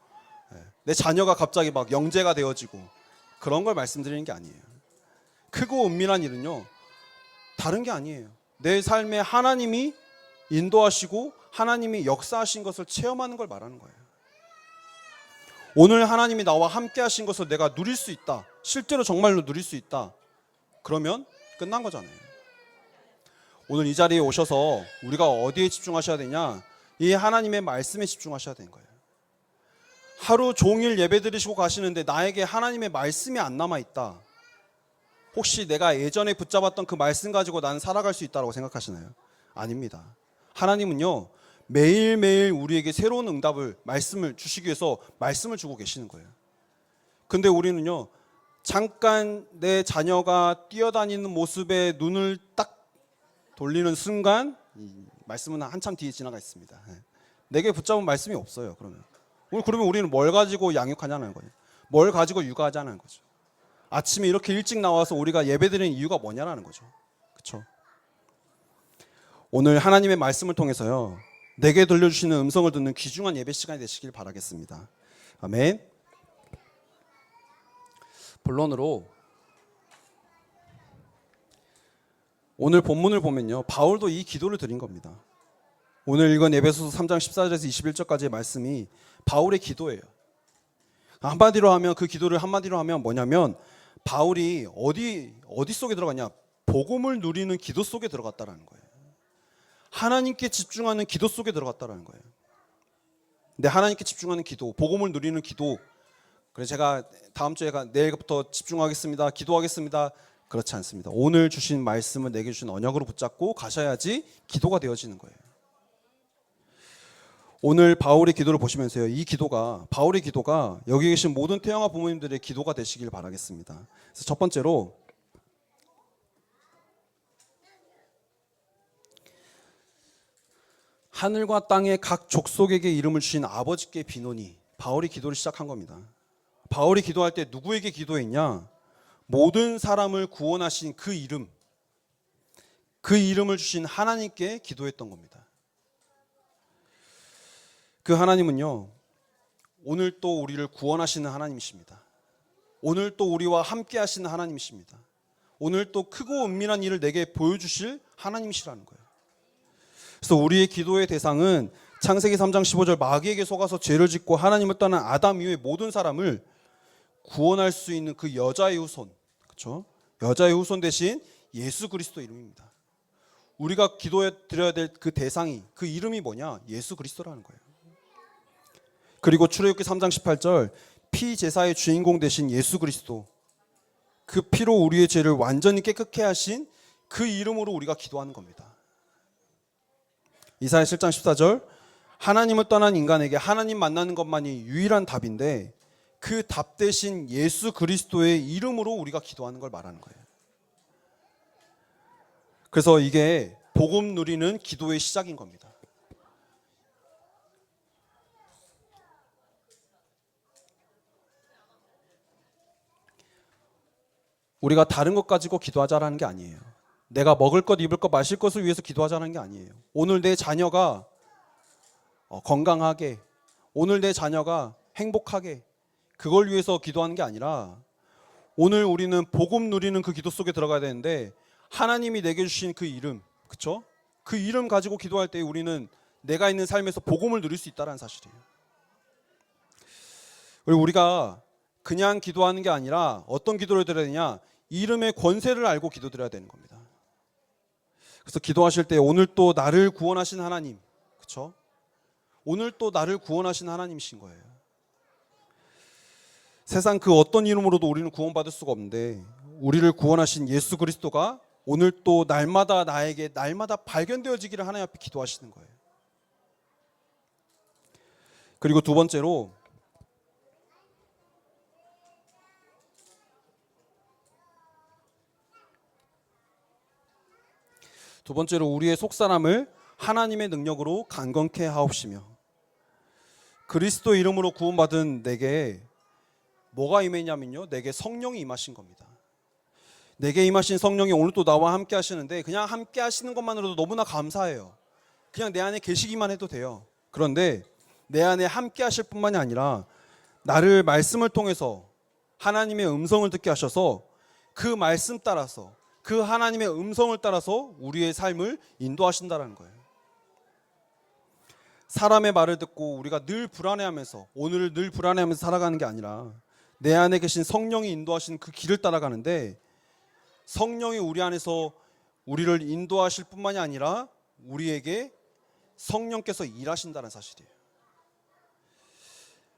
내 자녀가 갑자기 막 영재가 되어지고 그런 걸 말씀드리는 게 아니에요. 크고 은밀한 일은요, 다른 게 아니에요. 내 삶에 하나님이 인도하시고 하나님이 역사하신 것을 체험하는 걸 말하는 거예요. 오늘 하나님이 나와 함께 하신 것을 내가 누릴 수 있다, 실제로 정말로 누릴 수 있다, 그러면 끝난 거잖아요. 오늘 이 자리에 오셔서 우리가 어디에 집중하셔야 되냐? 이 하나님의 말씀에 집중하셔야 되는 거예요. 하루 종일 예배 드리시고 가시는데 나에게 하나님의 말씀이 안 남아있다, 혹시 내가 예전에 붙잡았던 그 말씀 가지고 나는 살아갈 수 있다고 생각하시나요? 아닙니다. 하나님은요, 매일매일 우리에게 새로운 응답을, 말씀을 주시기 위해서 말씀을 주고 계시는 거예요. 근데 우리는요, 잠깐 내 자녀가 뛰어다니는 모습에 눈을 딱 돌리는 순간 이 말씀은 한참 뒤에 지나가 있습니다. 예. 내게 붙잡은 말씀이 없어요. 그러면 우리는 뭘 가지고 양육하냐는 거예요. 뭘 가지고 육아하자는 거죠. 아침에 이렇게 일찍 나와서 우리가 예배드리는 이유가 뭐냐라는 거죠. 그렇죠? 오늘 하나님의 말씀을 통해서요, 내게 들려주시는 음성을 듣는 귀중한 예배 시간이 되시길 바라겠습니다. 아멘. 본론으로 오늘 본문을 보면요, 바울도 이 기도를 드린 겁니다. 오늘 읽은 에베소서 3장 14절에서 21절까지의 말씀이 바울의 기도예요. 한마디로 하면, 그 기도를 한마디로 하면 뭐냐면, 바울이 어디 속에 들어갔냐? 복음을 누리는 기도 속에 들어갔다라는 거예요. 하나님께 집중하는 기도 속에 들어갔다라는 거예요. 근데 하나님께 집중하는 기도, 복음을 누리는 기도, 그래서 제가 다음 주에 내일부터 집중하겠습니다, 기도하겠습니다, 그렇지 않습니다. 오늘 주신 말씀을 내게 주신 언약으로 붙잡고 가셔야지 기도가 되어지는 거예요. 오늘 바울의 기도를 보시면서요, 바울의 기도가 여기 계신 모든 태영아 부모님들의 기도가 되시길 바라겠습니다. 그래서 첫 번째로 하늘과 땅의 각 족속에게 이름을 주신 아버지께 비노니, 바울이 기도를 시작한 겁니다. 바울이 기도할 때 누구에게 기도했냐? 모든 사람을 구원하신 그 이름을 주신 하나님께 기도했던 겁니다. 그 하나님은요, 오늘 또 우리를 구원하시는 하나님이십니다. 오늘 또 우리와 함께 하시는 하나님이십니다. 오늘 또 크고 은밀한 일을 내게 보여주실 하나님이시라는 거예요. 그래서 우리의 기도의 대상은 창세기 3장 15절 마귀에게 속아서 죄를 짓고 하나님을 떠난 아담 이후의 모든 사람을 구원할 수 있는 그 여자의 후손, 그렇죠? 여자의 후손 대신 예수 그리스도 이름입니다. 우리가 기도해 드려야 될 그 대상이, 그 이름이 뭐냐? 예수 그리스도라는 거예요. 그리고 출애굽기 3장 18절 피 제사의 주인공 되신 예수 그리스도, 그 피로 우리의 죄를 완전히 깨끗게 하신 그 이름으로 우리가 기도하는 겁니다. 이사야 7장 14절 하나님을 떠난 인간에게 하나님 만나는 것만이 유일한 답인데 그 답 대신 예수 그리스도의 이름으로 우리가 기도하는 걸 말하는 거예요. 그래서 이게 복음 누리는 기도의 시작인 겁니다. 우리가 다른 것 가지고 기도하자라는 게 아니에요. 내가 먹을 것, 입을 것, 마실 것을 위해서 기도하자는 게 아니에요. 오늘 내 자녀가 건강하게, 오늘 내 자녀가 행복하게, 그걸 위해서 기도하는 게 아니라 오늘 우리는 복음 누리는 그 기도 속에 들어가야 되는데 하나님이 내게 주신 그 이름, 그렇죠? 그 이름 가지고 기도할 때 우리는 내가 있는 삶에서 복음을 누릴 수 있다는 사실이에요. 그리고 우리가 그냥 기도하는 게 아니라 어떤 기도를 드려야 되냐? 이름의 권세를 알고 기도드려야 되는 겁니다. 그래서 기도하실 때 오늘 또 나를 구원하신 하나님, 그렇죠? 오늘 또 나를 구원하신 하나님이신 거예요. 세상 그 어떤 이름으로도 우리는 구원받을 수가 없는데 우리를 구원하신 예수 그리스도가 오늘 또 날마다 나에게 날마다 발견되어지기를 하나님 앞에 기도하시는 거예요. 그리고 두 번째로 우리의 속사람을 하나님의 능력으로 강건케 하옵시며, 그리스도 이름으로 구원받은 내게 뭐가 임했냐면요, 내게 성령이 임하신 겁니다. 내게 임하신 성령이 오늘 또 나와 함께 하시는데 그냥 함께 하시는 것만으로도 너무나 감사해요. 그냥 내 안에 계시기만 해도 돼요. 그런데 내 안에 함께 하실 뿐만이 아니라 나를 말씀을 통해서 하나님의 음성을 듣게 하셔서 그 말씀 따라서, 그 하나님의 음성을 따라서 우리의 삶을 인도하신다는 거예요. 사람의 말을 듣고 우리가 늘 불안해하면서, 오늘을 늘 불안해하면서 살아가는 게 아니라 내 안에 계신 성령이 인도하신 그 길을 따라가는데, 성령이 우리 안에서 우리를 인도하실 뿐만이 아니라 우리에게 성령께서 일하신다는 사실이에요.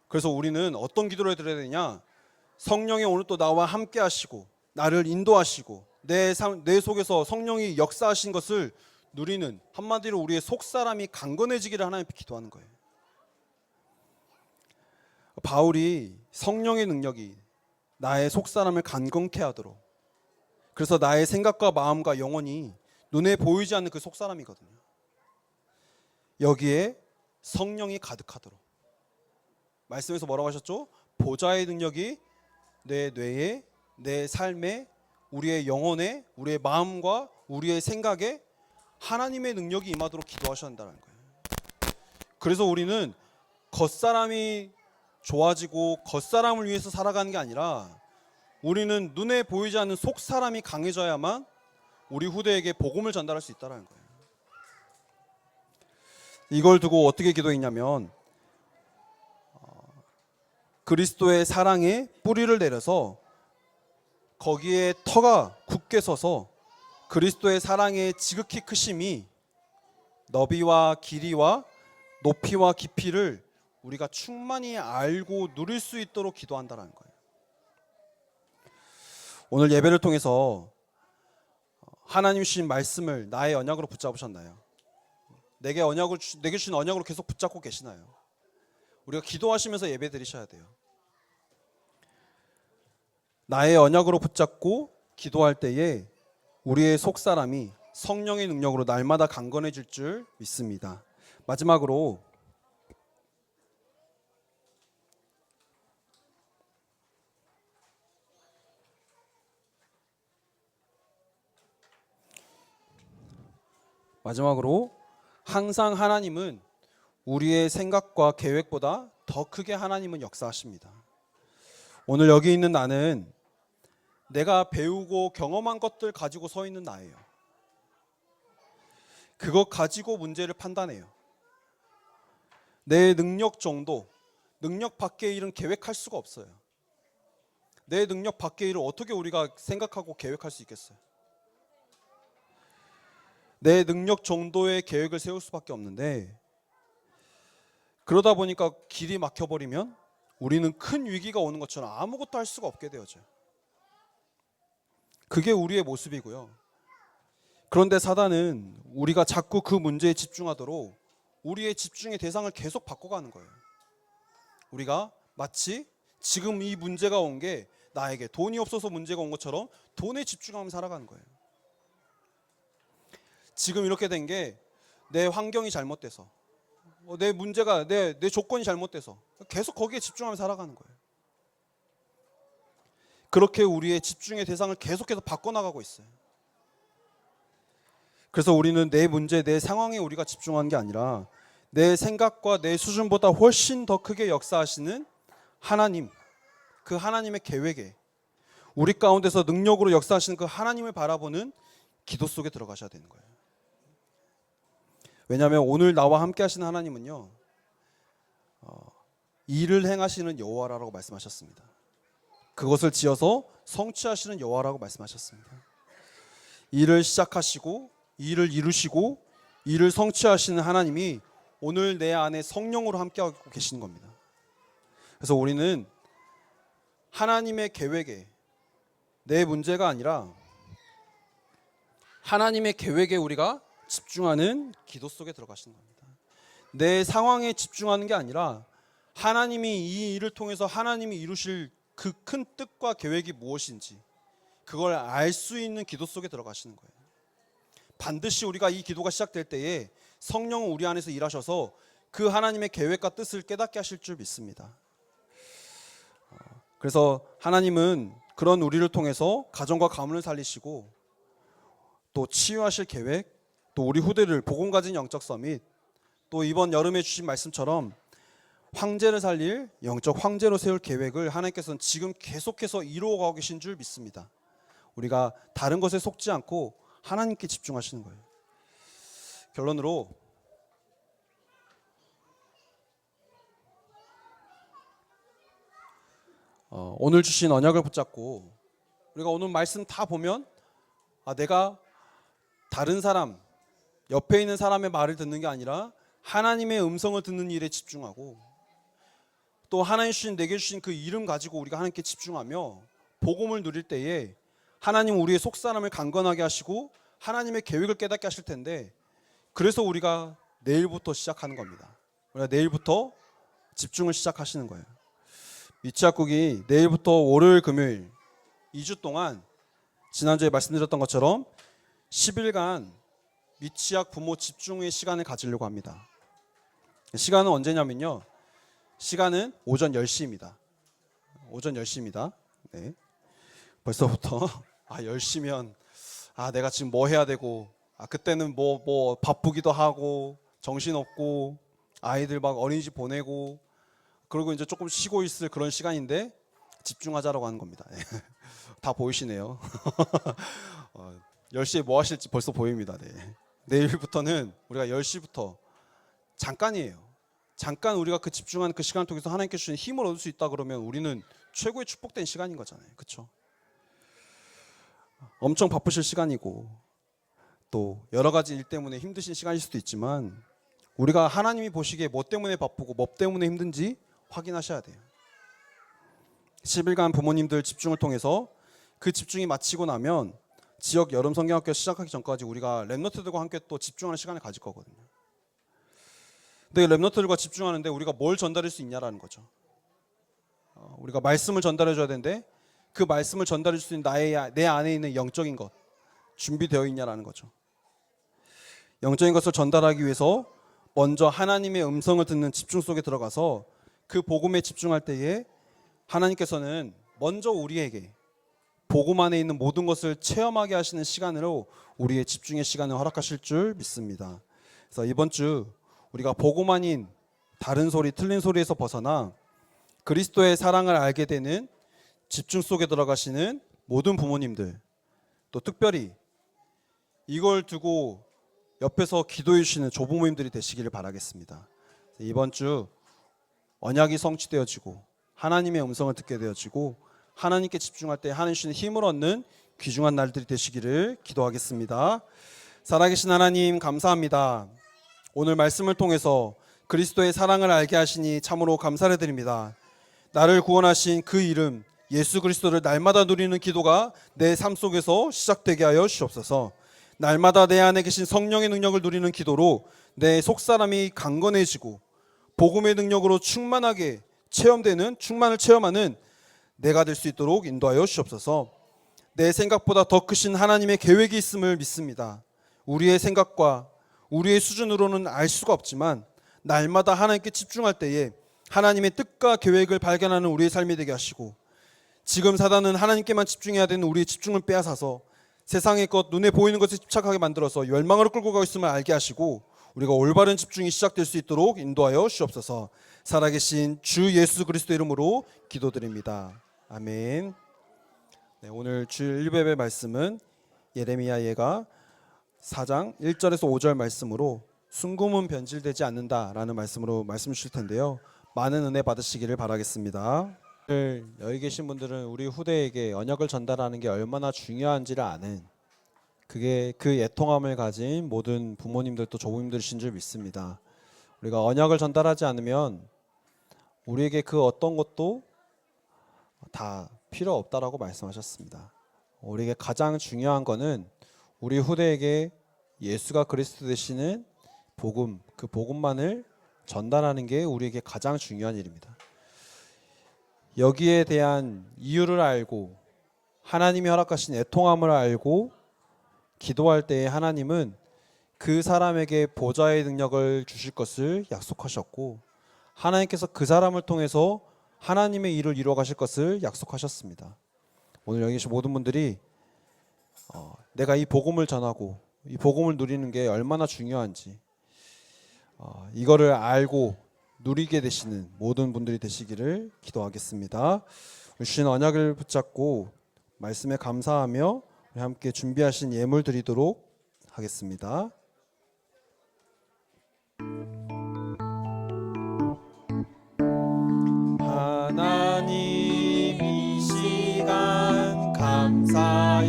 그래서 우리는 어떤 기도를 드려야 되냐? 성령이 오늘 또 나와 함께 하시고 나를 인도하시고 내 속에서 성령이 역사하신 것을 누리는, 한마디로 우리의 속사람이 강건해지기를 하나님 앞에 기도하는 거예요. 바울이 성령의 능력이 나의 속사람을 강건케 하도록, 그래서 나의 생각과 마음과 영혼이 눈에 보이지 않는 그 속사람이거든요. 여기에 성령이 가득하도록. 말씀에서 뭐라고 하셨죠? 보좌의 능력이 내 뇌에, 내 삶에, 우리의 영혼에, 우리의 마음과 우리의 생각에 하나님의 능력이 임하도록 기도하셔야 한다는 거예요. 그래서 우리는 겉사람이 좋아지고 겉사람을 위해서 살아가는 게 아니라 우리는 눈에 보이지 않는 속사람이 강해져야만 우리 후대에게 복음을 전달할 수 있다는 거예요. 이걸 두고 어떻게 기도했냐면 그리스도의 사랑에 뿌리를 내려서 거기에 터가 굳게 서서 그리스도의 사랑의 지극히 크심이 너비와 길이와 높이와 깊이를 우리가 충만히 알고 누릴 수 있도록 기도한다는 거예요. 오늘 예배를 통해서 하나님 주신 말씀을 나의 언약으로 붙잡으셨나요? 내게 주신 언약으로 계속 붙잡고 계시나요? 우리가 기도하시면서 예배 드리셔야 돼요. 나의 언약으로 붙잡고 기도할 때에 우리의 속사람이 성령의 능력으로 날마다 강건해질 줄 믿습니다. 마지막으로 항상 하나님은 우리의 생각과 계획보다 더 크게 하나님은 역사하십니다. 오늘 여기 있는 나는 내가 배우고 경험한 것들 가지고 서 있는 나예요. 그것 가지고 문제를 판단해요. 내 능력 정도, 능력 밖의 일은 계획할 수가 없어요. 내 능력 밖의 일을 어떻게 우리가 생각하고 계획할 수 있겠어요? 내 능력 정도의 계획을 세울 수밖에 없는데, 그러다 보니까 길이 막혀버리면 우리는 큰 위기가 오는 것처럼 아무것도 할 수가 없게 되어져요. 그게 우리의 모습이고요. 그런데 사단은 우리가 자꾸 그 문제에 집중하도록 우리의 집중의 대상을 계속 바꿔가는 거예요. 우리가 마치 지금 이 문제가 온 게 나에게 돈이 없어서 문제가 온 것처럼 돈에 집중하면서 살아가는 거예요. 지금 이렇게 된 게 내 환경이 잘못돼서, 내 문제가 내 조건이 잘못돼서 계속 거기에 집중하면서 살아가는 거예요. 그렇게 우리의 집중의 대상을 계속해서 바꿔나가고 있어요. 그래서 우리는 내 문제, 내 상황에 우리가 집중한 게 아니라 내 생각과 내 수준보다 훨씬 더 크게 역사하시는 하나님, 그 하나님의 계획에, 우리 가운데서 능력으로 역사하시는 그 하나님을 바라보는 기도 속에 들어가셔야 되는 거예요. 왜냐하면 오늘 나와 함께 하시는 하나님은요, 일을 행하시는 여호와라고 말씀하셨습니다. 그것을 지어서 성취하시는 여호와라고 말씀하셨습니다. 일을 시작하시고 일을 이루시고 일을 성취하시는 하나님이 오늘 내 안에 성령으로 함께하고 계시는 겁니다. 그래서 우리는 하나님의 계획에, 내 문제가 아니라 하나님의 계획에 우리가 집중하는 기도 속에 들어가시는 겁니다. 내 상황에 집중하는 게 아니라 하나님이 이 일을 통해서 하나님이 이루실 그 큰 뜻과 계획이 무엇인지 그걸 알 수 있는 기도 속에 들어가시는 거예요. 반드시 우리가 이 기도가 시작될 때에 성령은 우리 안에서 일하셔서 그 하나님의 계획과 뜻을 깨닫게 하실 줄 믿습니다. 그래서 하나님은 그런 우리를 통해서 가정과 가문을 살리시고 또 치유하실 계획, 또 우리 후대를 복음 가진 영적 서밋, 또 이번 여름에 주신 말씀처럼 황제를 살릴 영적 황제로 세울 계획을 하나님께서는 지금 계속해서 이루어가고 계신 줄 믿습니다. 우리가 다른 것에 속지 않고 하나님께 집중하시는 거예요. 결론으로 오늘 주신 언약을 붙잡고 우리가 오늘 말씀 다 보면 내가 다른 사람, 옆에 있는 사람의 말을 듣는 게 아니라 하나님의 음성을 듣는 일에 집중하고, 또 하나님 주신 내게 주신 그 이름 가지고 우리가 하나님께 집중하며 복음을 누릴 때에 하나님 우리의 속사람을 강건하게 하시고 하나님의 계획을 깨닫게 하실 텐데, 그래서 우리가 내일부터 시작하는 겁니다. 우리가 내일부터 집중을 시작하시는 거예요. 미취학국이 내일부터 월요일 금요일 2주 동안 지난주에 말씀드렸던 것처럼 10일간 미취학 부모 집중의 시간을 가지려고 합니다. 시간은 언제냐면요. 시간은 오전 10시입니다. 오전 10시입니다. 네. 벌써부터 10시면 내가 지금 뭐 해야 되고 그때는 뭐 바쁘기도 하고 정신없고 아이들 막 어린이집 보내고 그리고 이제 조금 쉬고 있을 그런 시간인데 집중하자라고 하는 겁니다. 다 보이시네요. 10시에 뭐 하실지 벌써 보입니다. 네. 내일부터는 우리가 10시부터 잠깐이에요. 잠깐 우리가 그 집중하는 그 시간을 통해서 하나님께 주신 힘을 얻을 수 있다 그러면 우리는 최고의 축복된 시간인 거잖아요. 그렇죠? 엄청 바쁘실 시간이고 또 여러 가지 일 때문에 힘드신 시간일 수도 있지만 우리가 하나님이 보시기에 뭐 때문에 바쁘고 뭐 때문에 힘든지 확인하셔야 돼요. 10일간 부모님들 집중을 통해서 그 집중이 마치고 나면 지역 여름 성경학교 시작하기 전까지 우리가 랩너트들과 함께 또 집중하는 시간을 가질 거거든요. 근데 랩너트들과 집중하는데 우리가 뭘 전달할 수 있냐라는 거죠. 우리가 말씀을 전달해 줘야 되는데 그 말씀을 전달해 줄 수 있는 내 안에 있는 영적인 것 준비되어 있냐라는 거죠. 영적인 것을 전달하기 위해서 먼저 하나님의 음성을 듣는 집중 속에 들어가서 그 복음에 집중할 때에 하나님께서는 먼저 우리에게 복음 안에 있는 모든 것을 체험하게 하시는 시간으로 우리의 집중의 시간을 허락하실 줄 믿습니다. 그래서 이번 주 우리가 복음 아닌 다른 소리, 틀린 소리에서 벗어나 그리스도의 사랑을 알게 되는 집중 속에 들어가시는 모든 부모님들, 또 특별히 이걸 두고 옆에서 기도해 주시는 조부모님들이 되시기를 바라겠습니다. 이번 주 언약이 성취되어지고 하나님의 음성을 듣게 되어지고 하나님께 집중할 때 하나님 주시는 힘을 얻는 귀중한 날들이 되시기를 기도하겠습니다. 살아계신 하나님 감사합니다. 오늘 말씀을 통해서 그리스도의 사랑을 알게 하시니 참으로 감사를 드립니다. 나를 구원하신 그 이름 예수 그리스도를 날마다 누리는 기도가 내 삶 속에서 시작되게 하여 주옵소서. 날마다 내 안에 계신 성령의 능력을 누리는 기도로 내 속사람이 강건해지고 복음의 능력으로 충만하게 충만을 체험하는 내가 될 수 있도록 인도하여 주옵소서. 내 생각보다 더 크신 하나님의 계획이 있음을 믿습니다. 우리의 생각과 우리의 수준으로는 알 수가 없지만 날마다 하나님께 집중할 때에 하나님의 뜻과 계획을 발견하는 우리의 삶이 되게 하시고 지금 사단은 하나님께만 집중해야 되는 우리의 집중을 빼앗아서 세상의 것, 눈에 보이는 것에 집착하게 만들어서 열망으로 끌고 가고 있음을 알게 하시고 우리가 올바른 집중이 시작될 수 있도록 인도하여 주옵소서. 살아계신 주 예수 그리스도 이름으로 기도드립니다. 아멘. 네, 오늘 주일 1배의 말씀은 예레미야 예가 4장 1절에서 5절 말씀으로 순금은 변질되지 않는다라는 말씀으로 말씀 주실 텐데요. 많은 은혜 받으시기를 바라겠습니다. 여기 계신 분들은 우리 후대에게 언약을 전달하는 게 얼마나 중요한지를 아는 그게 그 애통함을 가진 모든 부모님들도 조부님들이신 줄 믿습니다. 우리가 언약을 전달하지 않으면 우리에게 그 어떤 것도 다 필요 없다라고 말씀하셨습니다. 우리에게 가장 중요한 거는 우리 후대에게 예수가 그리스도 되시는 복음, 그 복음만을 전달하는 게 우리에게 가장 중요한 일입니다. 여기에 대한 이유를 알고 하나님이 허락하신 애통함을 알고 기도할 때에 하나님은 그 사람에게 보좌의 능력을 주실 것을 약속하셨고 하나님께서 그 사람을 통해서 하나님의 일을 이루어 가실 것을 약속하셨습니다. 오늘 여기 계신 모든 분들이 내가 이 복음을 전하고 이 복음을 누리는 게 얼마나 중요한지 이거를 알고 누리게 되시는 모든 분들이 되시기를 기도하겠습니다. 주신 언약을 붙잡고 말씀에 감사하며 우리 함께 준비하신 예물 드리도록 하겠습니다. 하나님 이 시간 감사의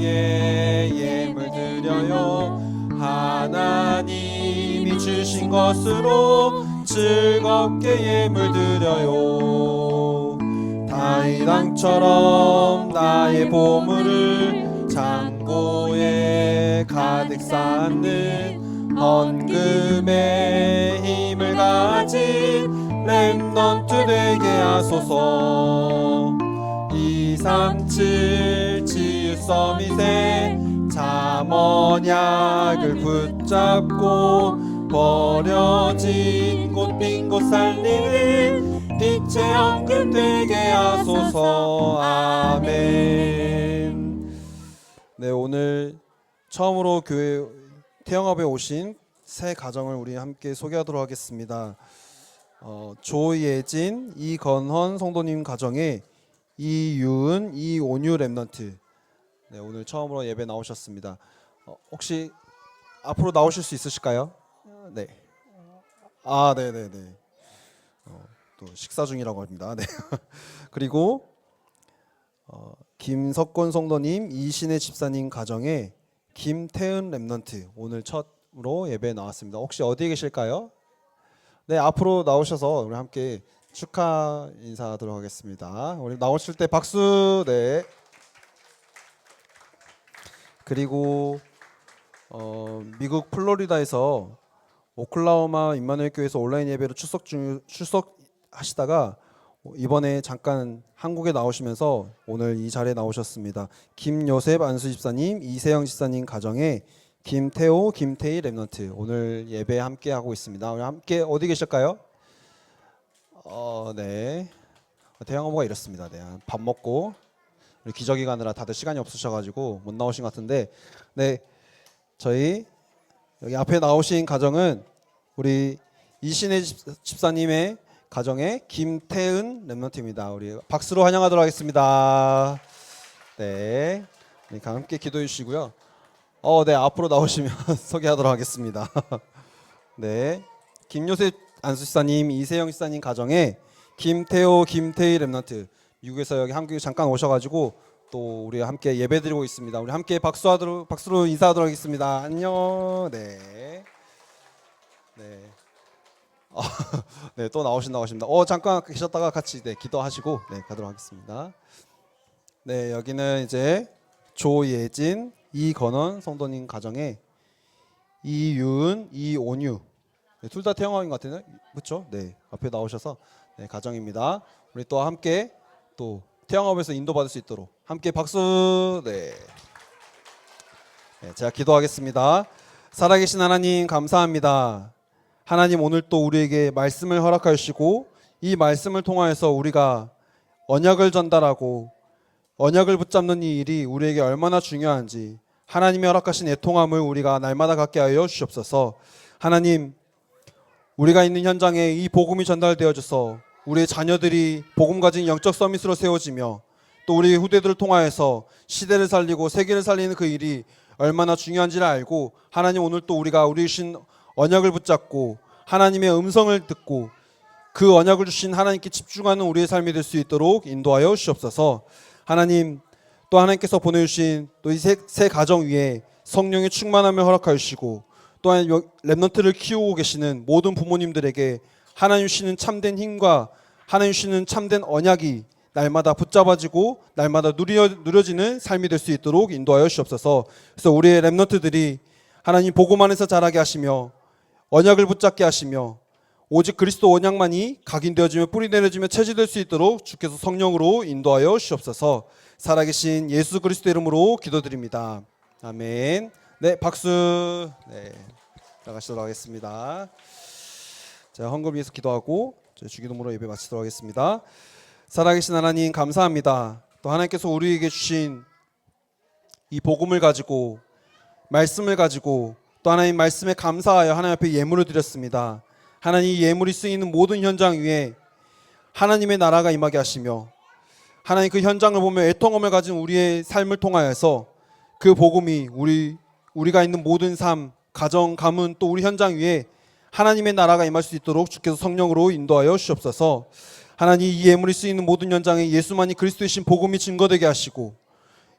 예물 드려요. 하나님이 주신 것으로 즐겁게 예물 드려요. 다윗왕처럼 나의 보물을 창고에 가득 쌓는 헌금의 힘을 가진 렘넌트 되게 하소서. 237 치유서밋에 잠언약을 붙잡고 버려진 곳 빈 곳 살리는 빛의 엉금 되게 하소서. 아멘. 네, 오늘 처음으로 교회 태영합에 오신 새 가정을 우리 함께 소개하도록 하겠습니다. 조예진, 이건헌 성도님 가정에 이유은, 이온유 랩넌트. 네, 오늘 처음으로 예배 나오셨습니다. 혹시 앞으로 나오실 수 있으실까요? 네. 아, 네네네. 또 식사 중이라고 합니다. 네. 그리고 김석권 성도님, 이신혜 집사님 가정에 김태은 랩넌트 오늘 첫으로 예배 나왔습니다. 혹시 어디에 계실까요? 네, 앞으로 나오셔서 우리 함께 축하 인사하도록 하겠습니다. 우리 나오실 때 박수. 네. 그리고 미국 플로리다에서 오클라호마 임마누엘 교회에서 온라인 예배로 출석하시다가 이번에 잠깐 한국에 나오시면서 오늘 이 자리에 나오셨습니다. 김요셉 안수 집사님, 이세영 집사님 가정에 김태호, 김태희 랩넌트 오늘 예배 함께 하고 있습니다. 우리 함께 어디 계실까요? 네. 대형어부가 이렇습니다. 네. 밥 먹고 우리 기저귀 가느라 다들 시간이 없으셔가지고 못 나오신 것 같은데, 네. 저희 여기 앞에 나오신 가정은 우리 이신혜 집사님의 가정의 김태은 랩넌트입니다. 우리 박수로 환영하도록 하겠습니다. 네. 함께 기도해 주시고요. 네, 앞으로 나오시면 소개하도록 하겠습니다. 네, 김요셉 안수 집사님, 이세영 집사님 가정에 김태호, 김태희 랩넌트 미국에서 여기 한국에 잠깐 오셔가지고 또 우리 함께 예배드리고 있습니다. 우리 함께 박수로 인사하도록 하겠습니다. 안녕. 네, 네, 네, 또 나오신다. 잠깐 계셨다가 같이 기도하시고 가도록 하겠습니다. 네, 여기는 이제 조예진, 이건헌 성도님 가정에 이유은, 이온유 둘 다 태영왕인 것 같은데, 그렇죠? 네, 앞에 나오셔서 가정입니다. 우리 또 함께 또 태영업에서 인도받을 수 있도록 함께 박수. 네, 제가 기도하겠습니다. 살아계신 하나님 감사합니다. 하나님 오늘 또 우리에게 말씀을 허락하여 주시고 이 말씀을 통하여서 우리가 언약을 전달하고 언약을 붙잡는 이 일이 우리에게 얼마나 중요한지 하나님이 허락하신 애통함을 우리가 날마다 갖게 하여 주시옵소서. 하나님, 우리가 있는 현장에 이 복음이 전달되어져서 우리의 자녀들이 복음 가진 영적 서밋으로 세워지며 또 우리 후대들을 통하여서 시대를 살리고 세계를 살리는 그 일이 얼마나 중요한지를 알고, 하나님 오늘 또 우리가 우리 주신 언약을 붙잡고 하나님의 음성을 듣고 그 언약을 주신 하나님께 집중하는 우리의 삶이 될 수 있도록 인도하여 주시옵소서. 하나님, 또 하나님께서 보내주신 또 이 새 가정 위에 성령의 충만함을 허락하여 주시고, 또한 랩넌트를 키우고 계시는 모든 부모님들에게 하나님 주시는 참된 힘과 하나님 주시는 참된 언약이 날마다 붙잡아지고 날마다 누려지는 삶이 될 수 있도록 인도하여 주시옵소서. 그래서 우리의 랩넌트들이 하나님 복음 안에서 자라게 하시며 언약을 붙잡게 하시며 오직 그리스도 언약만이 각인되어지며 뿌리 내려지며 체질될 수 있도록 주께서 성령으로 인도하여 주시옵소서. 살아계신 예수 그리스도 이름으로 기도드립니다. 아멘. 네, 박수. 네, 나가시도록 하겠습니다. 자, 헌금 위해서 기도하고 주기도문으로 예배 마치도록 하겠습니다. 살아계신 하나님 감사합니다. 또 하나님께서 우리에게 주신 이 복음을 가지고 말씀을 가지고 또 하나님 말씀에 감사하여 하나님 앞에 예물을 드렸습니다. 하나님, 이 예물이 쓰이는 모든 현장 위에 하나님의 나라가 임하게 하시며 하나님 그 현장을 보며 애통함을 가진 우리의 삶을 통하여서 그 복음이 우리가 있는 모든 삶, 가정, 가문 또 우리 현장 위에 하나님의 나라가 임할 수 있도록 주께서 성령으로 인도하여 주시옵소서. 하나님, 이 예물이 쓰이는 모든 현장에 예수만이 그리스도이신 복음이 증거되게 하시고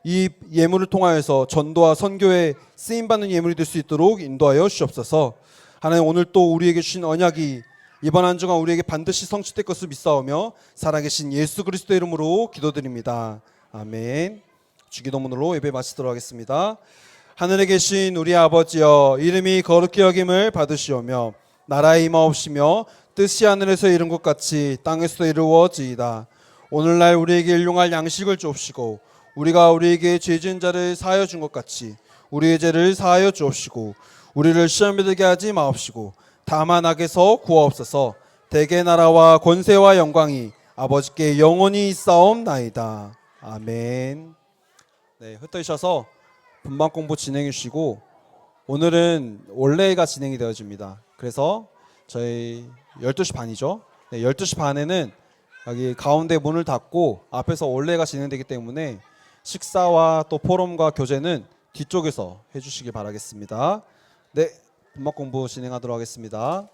이 예물을 통하여서 전도와 선교에 쓰임받는 예물이 될 수 있도록 인도하여 주시옵소서. 하나님, 오늘 또 우리에게 주신 언약이 이번 한 주간 우리에게 반드시 성취될 것을 믿사오며 살아계신 예수 그리스도 이름으로 기도드립니다. 아멘. 주기도문으로 예배 마치도록 하겠습니다. 하늘에 계신 우리 아버지여, 이름이 거룩히 여김을 받으시오며 나라에 임하옵시며 뜻이 하늘에서 이룬 것 같이 땅에서도 이루어지이다. 오늘날 우리에게 일용할 양식을 주옵시고 우리가 우리에게 죄 지은 자를 사하여 준 것 같이 우리의 죄를 사하여 주옵시고 우리를 시험에 들게 하지 마옵시고 다만 악에서 구하옵소서. 대개 나라와 권세와 영광이 아버지께 영원히 있사옵나이다. 아멘. 네, 흩어지셔서 분방 공부 진행해 주시고 오늘은 원래가 진행이 되어집니다. 그래서 저희 12시 반이죠. 네, 12시 반에는 여기 가운데 문을 닫고 앞에서 원래가 진행되기 때문에 식사와 또 포럼과 교제는 뒤쪽에서 해주시기 바라겠습니다. 네, 분막 공부 진행하도록 하겠습니다.